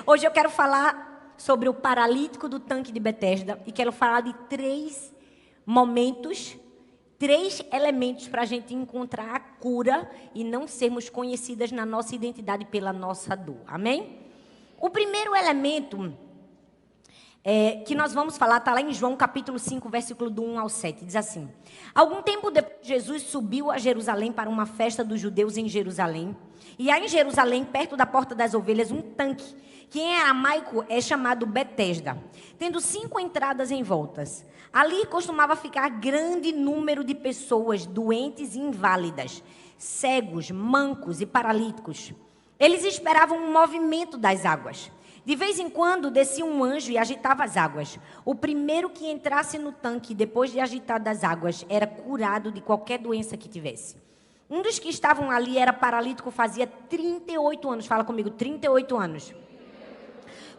Hoje eu quero falar sobre o paralítico do tanque de Betesda e quero falar de 3 momentos, 3 elementos para a gente encontrar a cura e não sermos conhecidas na nossa identidade pela nossa dor. Amém? O primeiro elemento que nós vamos falar está lá em João capítulo 5, versículo do 1 ao 7. Diz assim: Algum tempo depois, Jesus subiu a Jerusalém para uma festa dos judeus em Jerusalém. E há em Jerusalém, perto da porta das ovelhas, um tanque, que em aramaico é chamado Betesda, tendo 5 entradas em voltas. Ali costumava ficar grande número de pessoas doentes e inválidas, cegos, mancos e paralíticos. Eles esperavam um movimento das águas. De vez em quando descia um anjo e agitava as águas. O primeiro que entrasse no tanque, depois de agitar as águas, era curado de qualquer doença que tivesse. Um dos que estavam ali era paralítico, fazia 38 anos. Fala comigo, 38 anos.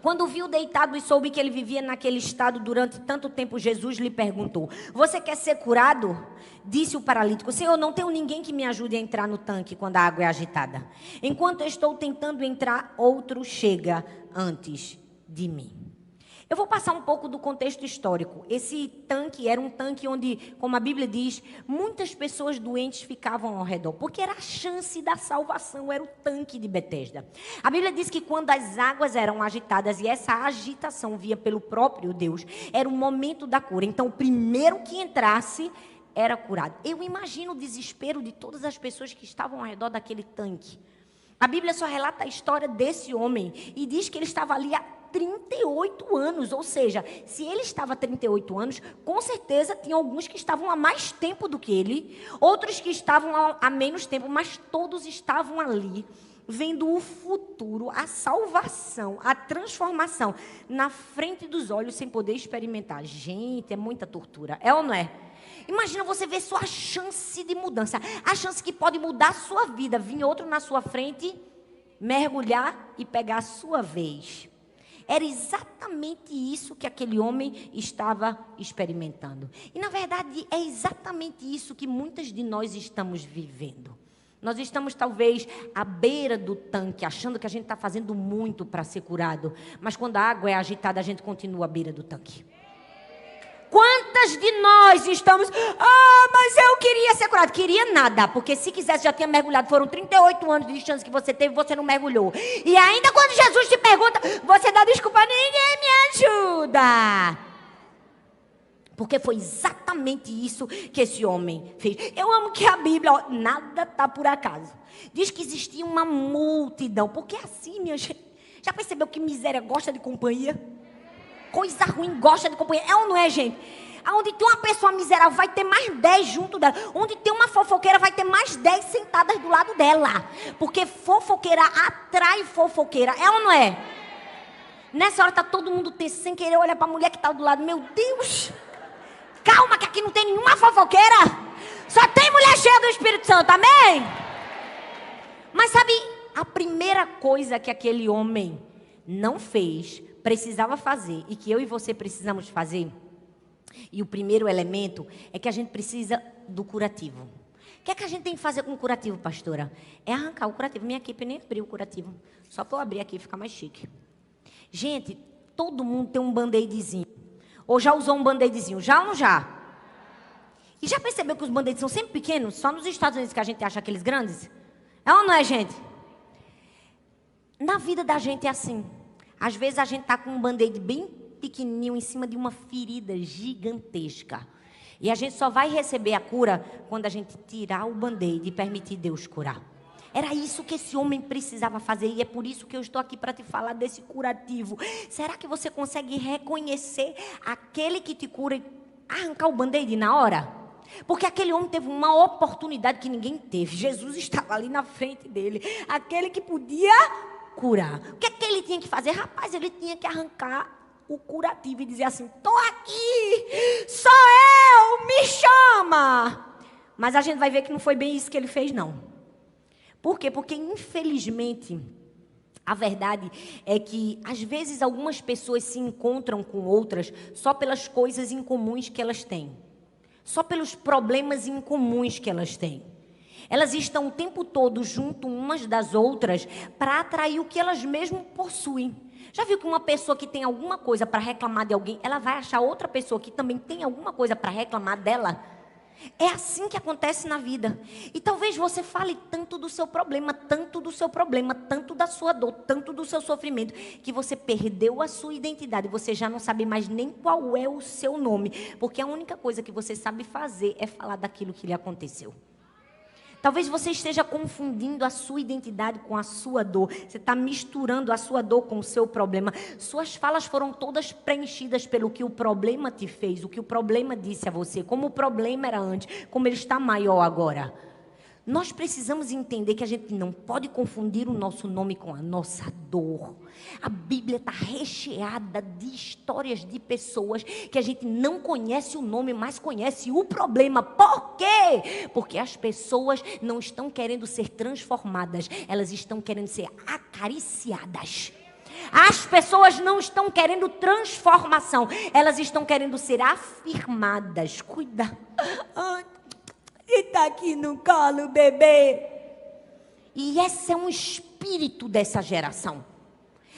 Quando o viu deitado e soube que ele vivia naquele estado durante tanto tempo, Jesus lhe perguntou: Você quer ser curado? Disse o paralítico: Senhor, não tenho ninguém que me ajude a entrar no tanque quando a água é agitada. Enquanto eu estou tentando entrar, outro chega antes de mim. Eu vou passar um pouco do contexto histórico. Esse tanque era um tanque onde, como a Bíblia diz, muitas pessoas doentes ficavam ao redor, porque era a chance da salvação, era o tanque de Betesda. A Bíblia diz que quando as águas eram agitadas, e essa agitação via pelo próprio Deus, era o momento da cura. Então, o primeiro que entrasse era curado. Eu imagino o desespero de todas as pessoas que estavam ao redor daquele tanque. A Bíblia só relata a história desse homem e diz que ele estava ali há 38 anos, ou seja, se ele estava há 38 anos, com certeza tinha alguns que estavam há mais tempo do que ele, outros que estavam há menos tempo, mas todos estavam ali, vendo o futuro, a salvação, a transformação, na frente dos olhos, sem poder experimentar. Gente, é muita tortura, é ou não é? Imagina você ver sua chance de mudança, a chance que pode mudar a sua vida, vir outro na sua frente, mergulhar e pegar a sua vez. Era exatamente isso que aquele homem estava experimentando. E, na verdade, é exatamente isso que muitas de nós estamos vivendo. Nós estamos, talvez, à beira do tanque, achando que a gente está fazendo muito para ser curado. Mas, quando a água é agitada, a gente continua à beira do tanque. Quantas de nós estamos... mas eu queria ser curado. Queria nada, porque se quisesse já tinha mergulhado. Foram 38 anos de chance que você teve e você não mergulhou. E ainda quando Jesus te pergunta, você dá desculpa, ninguém me ajuda. Porque foi exatamente isso que esse homem fez. Eu amo que a Bíblia, nada está por acaso. Diz que existia uma multidão. Porque assim, minha gente, já percebeu que miséria gosta de companhia? Coisa ruim gosta de companhia. É ou não é, gente? Onde tem uma pessoa miserável, vai ter mais 10 junto dela. Onde tem uma fofoqueira, vai ter mais 10 sentadas do lado dela. Porque fofoqueira atrai fofoqueira. É ou não é? Nessa hora está todo mundo tenso, sem querer olhar para a mulher que está do lado. Meu Deus! Calma, que aqui não tem nenhuma fofoqueira. Só tem mulher cheia do Espírito Santo, amém? Mas sabe, a primeira coisa que aquele homem não fez, precisava fazer, e que eu e você precisamos fazer, e o primeiro elemento é que a gente precisa do curativo. O que é que a gente tem que fazer com o curativo, pastora? É arrancar o curativo. Minha equipe nem abriu o curativo. Só para eu abrir aqui, fica mais chique. Gente, todo mundo tem um band-aidzinho. Ou já usou um band-aidzinho? Já ou não já? E já percebeu que os band-aids são sempre pequenos? Só nos Estados Unidos que a gente acha aqueles grandes? É ou não é, gente? Na vida da gente é assim. Às vezes a gente está com um band-aid bem pequenininho em cima de uma ferida gigantesca. E a gente só vai receber a cura quando a gente tirar o band-aid e permitir Deus curar. Era isso que esse homem precisava fazer. E é por isso que eu estou aqui para te falar desse curativo. Será que você consegue reconhecer aquele que te cura e arrancar o band-aid na hora? Porque aquele homem teve uma oportunidade que ninguém teve. Jesus estava ali na frente dele. Aquele que podia curar. O que é que ele tinha que fazer? Rapaz, ele tinha que arrancar o curativo e dizer assim: estou aqui, sou eu, me chama. Mas a gente vai ver que não foi bem isso que ele fez, não. Por quê? Porque, infelizmente, a verdade é que, às vezes, algumas pessoas se encontram com outras só pelas coisas incomuns que elas têm. Só pelos problemas incomuns que elas têm. Elas estão o tempo todo junto umas das outras para atrair o que elas mesmas possuem. Já viu que uma pessoa que tem alguma coisa para reclamar de alguém, ela vai achar outra pessoa que também tem alguma coisa para reclamar dela? É assim que acontece na vida. E talvez você fale tanto do seu problema, tanto do seu problema, tanto da sua dor, tanto do seu sofrimento, que você perdeu a sua identidade. Você já não sabe mais nem qual é o seu nome. Porque a única coisa que você sabe fazer é falar daquilo que lhe aconteceu. Talvez você esteja confundindo a sua identidade com a sua dor. Você está misturando a sua dor com o seu problema. Suas falas foram todas preenchidas pelo que o problema te fez, o que o problema disse a você, como o problema era antes, como ele está maior agora. Nós precisamos entender que a gente não pode confundir o nosso nome com a nossa dor. A Bíblia está recheada de histórias de pessoas que a gente não conhece o nome, mas conhece o problema. Por quê? Porque as pessoas não estão querendo ser transformadas, elas estão querendo ser acariciadas. As pessoas não estão querendo transformação, elas estão querendo ser afirmadas. Cuida. E tá aqui no colo, bebê. E esse é um espírito dessa geração.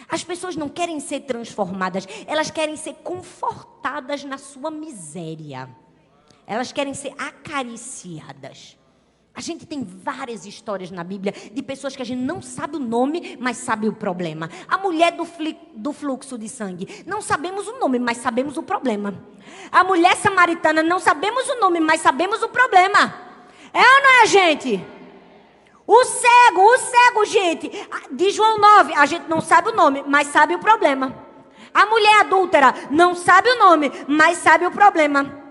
As pessoas não querem ser transformadas, elas querem ser confortadas na sua miséria. Elas querem ser acariciadas. A gente tem várias histórias na Bíblia de pessoas que a gente não sabe o nome, mas sabe o problema. A mulher do fluxo de sangue. Não sabemos o nome, mas sabemos o problema. A mulher samaritana, não sabemos o nome, mas sabemos o problema. É ou não é, gente? O cego, gente. De João 9, a gente não sabe o nome, mas sabe o problema. A mulher adúltera não sabe o nome, mas sabe o problema.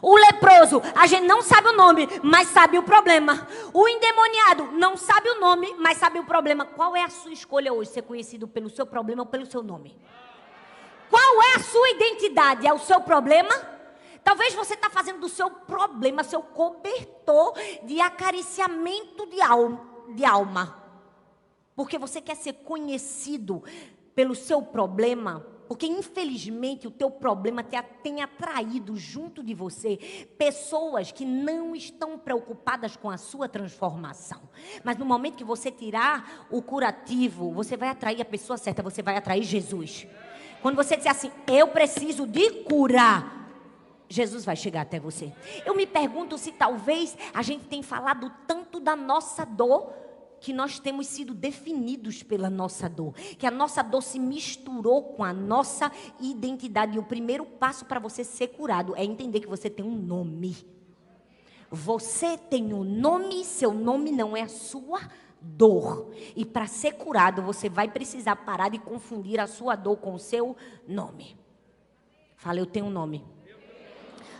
O leproso, a gente não sabe o nome, mas sabe o problema. O endemoniado não sabe o nome, mas sabe o problema. Qual é a sua escolha hoje? Ser conhecido pelo seu problema ou pelo seu nome? Qual é a sua identidade? É o seu problema? Talvez você está fazendo do seu problema seu cobertor de acariciamento de alma. Porque você quer ser conhecido pelo seu problema. Porque infelizmente o teu problema tem atraído junto de você pessoas que não estão preocupadas com a sua transformação. Mas no momento que você tirar o curativo, você vai atrair a pessoa certa, você vai atrair Jesus. Quando você disser assim, eu preciso de cura, Jesus vai chegar até você. Eu me pergunto se talvez a gente tenha falado tanto da nossa dor, que nós temos sido definidos pela nossa dor. Que a nossa dor se misturou com a nossa identidade. E o primeiro passo para você ser curado é entender que você tem um nome. Você tem um nome, seu nome não é a sua dor. E para ser curado, você vai precisar parar de confundir a sua dor com o seu nome. Fala, eu tenho um nome.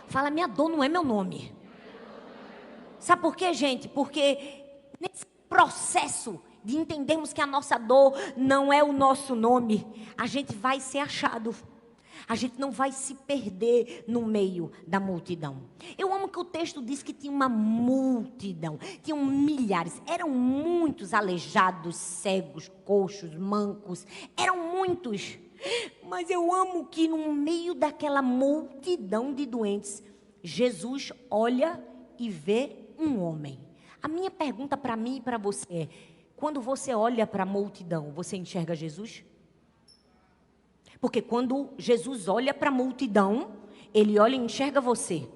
Fala, minha dor não é meu nome. Sabe por quê, gente? Porque nesse processo de entendermos que a nossa dor não é o nosso nome, a gente vai ser achado. A gente não vai se perder no meio da multidão. Eu amo que o texto diz que tinha uma multidão. Tinham milhares. Eram muitos aleijados, cegos, coxos, mancos. Eram muitos. Mas eu amo que no meio daquela multidão de doentes, Jesus olha e vê um homem. A minha pergunta para mim e para você é, quando você olha para a multidão, você enxerga Jesus? Porque quando Jesus olha para a multidão, ele olha e enxerga você.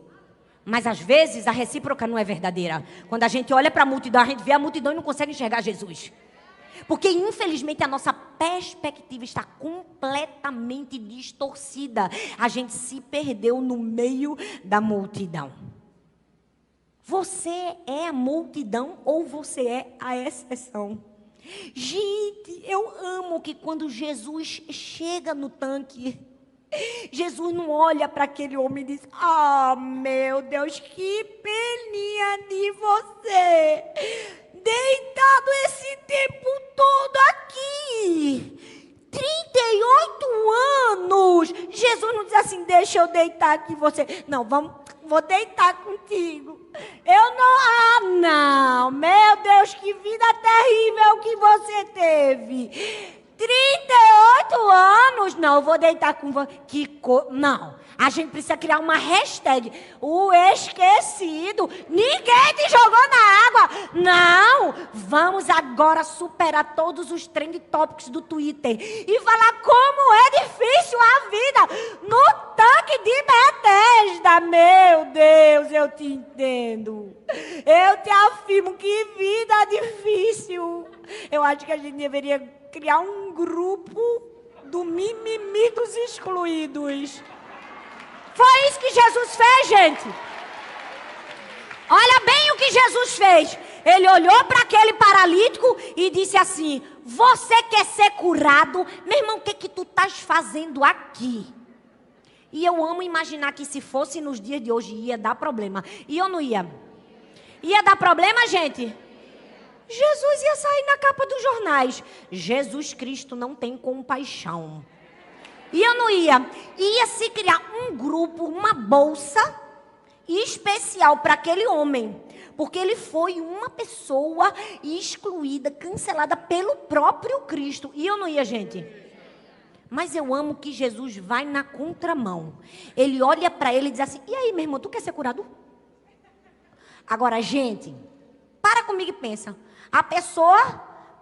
Mas às vezes a recíproca não é verdadeira. Quando a gente olha para a multidão, a gente vê a multidão e não consegue enxergar Jesus. Porque infelizmente a nossa perspectiva está completamente distorcida. A gente se perdeu no meio da multidão. Você é a multidão ou você é a exceção? Gente, eu amo que quando Jesus chega no tanque, Jesus não olha para aquele homem e diz, meu Deus, que peninha de você, deitado esse tempo todo aqui, 38 anos, Jesus não diz assim, deixa eu deitar aqui você, não, vou deitar contigo. Não, meu Deus, que vida terrível que você teve. 38 anos, não, eu vou deitar com você. Não, a gente precisa criar uma hashtag. O esquecido, ninguém te jogou na água. Vamos agora superar todos os trend topics do Twitter e falar como é difícil a vida no tanque de Betesda. Meu Deus, eu te entendo. Eu te afirmo que vida difícil. Eu acho que a gente deveria criar um grupo do mimimi dos excluídos. Foi isso que Jesus fez, gente. Olha bem o que Jesus fez. Ele olhou para aquele paralítico e disse assim: você quer ser curado? Meu irmão, o que tu estás fazendo aqui? E eu amo imaginar que se fosse nos dias de hoje ia dar problema. E eu não ia? Ia dar problema, gente? Jesus ia sair na capa dos jornais. Jesus Cristo não tem compaixão. E eu não ia? Ia se criar um grupo, uma bolsa especial para aquele homem. Porque ele foi uma pessoa excluída, cancelada pelo próprio Cristo. E eu não ia, gente? Mas eu amo que Jesus vai na contramão. Ele olha para ele e diz assim: e aí, meu irmão, tu quer ser curado? Agora, gente, para comigo e pensa. A pessoa,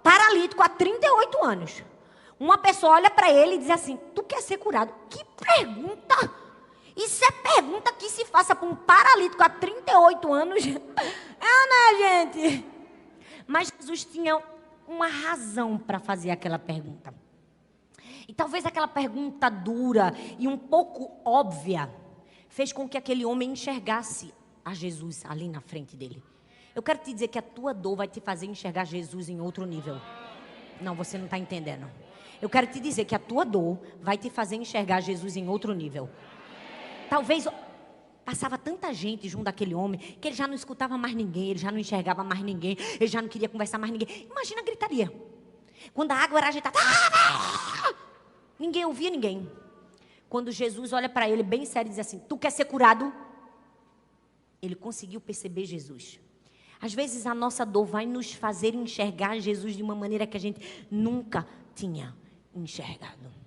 paralítico há 38 anos. Uma pessoa olha para ele e diz assim: tu quer ser curado? Que pergunta! Isso é pergunta que se faça para um paralítico há 38 anos. Não é, gente? Mas Jesus tinha uma razão para fazer aquela pergunta. E talvez aquela pergunta dura e um pouco óbvia fez com que aquele homem enxergasse a Jesus ali na frente dele. Eu quero te dizer que a tua dor vai te fazer enxergar Jesus em outro nível. Não, você não está entendendo. Eu quero te dizer que a tua dor vai te fazer enxergar Jesus em outro nível. Talvez passava tanta gente junto daquele homem que ele já não escutava mais ninguém, ele já não enxergava mais ninguém, ele já não queria conversar mais ninguém. Imagina a gritaria. Quando a água era agitada, ninguém ouvia ninguém. Quando Jesus olha para ele bem sério e diz assim: tu quer ser curado? Ele conseguiu perceber Jesus. Às vezes a nossa dor vai nos fazer enxergar Jesus de uma maneira que a gente nunca tinha enxergado.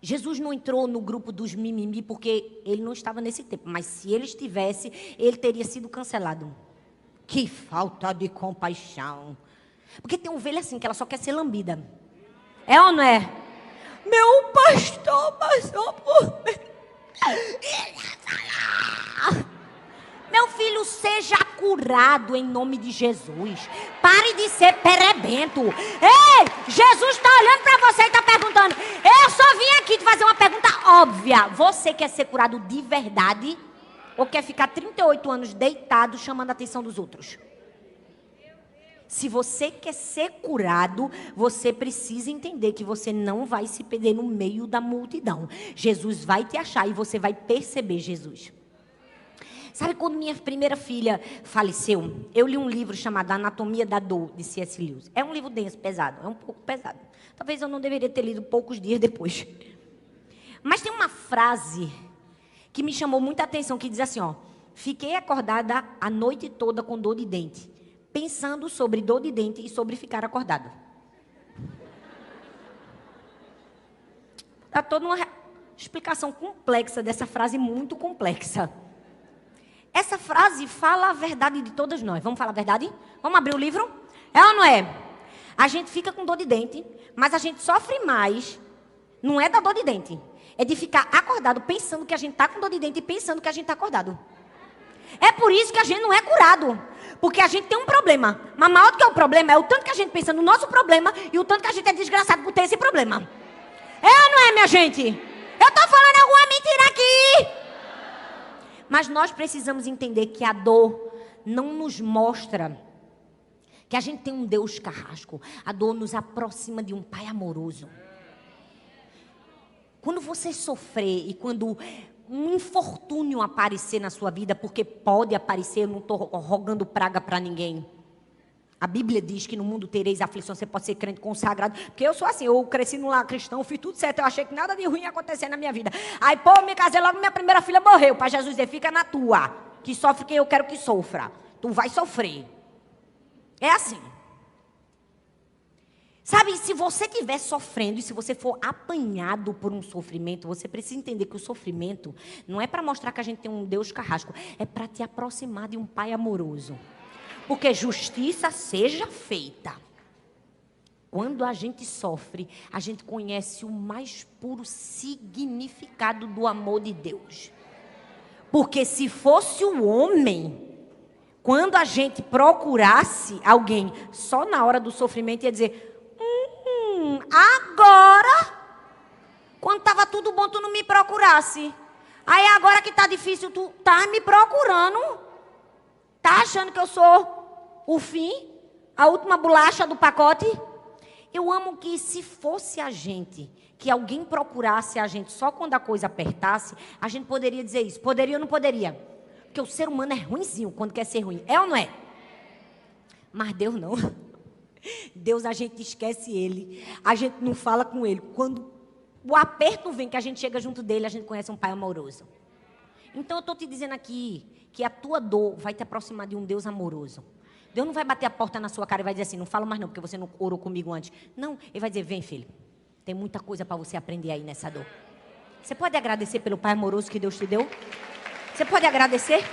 Jesus não entrou no grupo dos mimimi porque ele não estava nesse tempo. Mas se ele estivesse, ele teria sido cancelado. Que falta de compaixão. Porque tem ovelha assim, que ela só quer ser lambida. É ou não é? Meu pastor passou por mim. Meu filho, seja curado em nome de Jesus. Pare de ser perebento. Ei, Jesus está olhando para você e está perguntando. Eu só vim aqui te fazer uma pergunta óbvia. Você quer ser curado de verdade? Ou quer ficar 38 anos deitado chamando a atenção dos outros? Se você quer ser curado, você precisa entender que você não vai se perder no meio da multidão. Jesus vai te achar e você vai perceber Jesus. Sabe quando minha primeira filha faleceu, eu li um livro chamado Anatomia da Dor, de C.S. Lewis. É um livro denso, pesado, é um pouco pesado. Talvez eu não deveria ter lido poucos dias depois. Mas tem uma frase que me chamou muita atenção, que diz assim, ó: fiquei acordada a noite toda com dor de dente, pensando sobre dor de dente e sobre ficar acordada. Dá toda uma explicação complexa dessa frase, muito complexa. Essa frase fala a verdade de todas nós. Vamos falar a verdade? Vamos abrir o livro? É ou não é? A gente fica com dor de dente, mas a gente sofre mais. Não é da dor de dente. É de ficar acordado pensando que a gente está com dor de dente e pensando que a gente está acordado. É por isso que a gente não é curado. Porque a gente tem um problema. Mas maior do que o problema é o tanto que a gente pensa no nosso problema e o tanto que a gente é desgraçado por ter esse problema. É ou não é, minha gente? Eu estou falando alguma mentira aqui? Mas nós precisamos entender que a dor não nos mostra que a gente tem um Deus carrasco. A dor nos aproxima de um Pai amoroso. Quando você sofrer e quando um infortúnio aparecer na sua vida, porque pode aparecer, eu não estou rogando praga para ninguém. A Bíblia diz que no mundo tereis aflição, você pode ser crente consagrado. Porque eu sou assim, eu cresci no lar cristão, fiz tudo certo, eu achei que nada de ruim ia acontecer na minha vida. Aí, pô, me casei logo, minha primeira filha morreu. Para Jesus dizer, fica na tua, que sofre quem eu quero que sofra. Tu vai sofrer. É assim. Sabe, se você estiver sofrendo e se você for apanhado por um sofrimento, você precisa entender que o sofrimento não é para mostrar que a gente tem um Deus carrasco, é para te aproximar de um Pai amoroso. Porque justiça seja feita. Quando a gente sofre, a gente conhece o mais puro significado do amor de Deus. Porque se fosse o homem, quando a gente procurasse alguém só na hora do sofrimento, ia dizer: agora, quando estava tudo bom, tu não me procurasse. Aí agora que está difícil, tu tá me procurando. Tá achando que eu sou o fim? A última bolacha do pacote? Eu amo que se fosse a gente, que alguém procurasse a gente só quando a coisa apertasse, a gente poderia dizer isso. Poderia ou não poderia? Porque o ser humano é ruinzinho quando quer ser ruim. É ou não é? Mas Deus não. Deus, a gente esquece Ele. A gente não fala com Ele. Quando o aperto vem, que a gente chega junto dele, a gente conhece um Pai amoroso. Então eu estou te dizendo aqui que a tua dor vai te aproximar de um Deus amoroso. Deus não vai bater a porta na sua cara e vai dizer assim: não fala mais não, porque você não orou comigo antes. Não, Ele vai dizer: vem, filho, tem muita coisa para você aprender aí nessa dor. Você pode agradecer pelo Pai amoroso que Deus te deu? Você pode agradecer?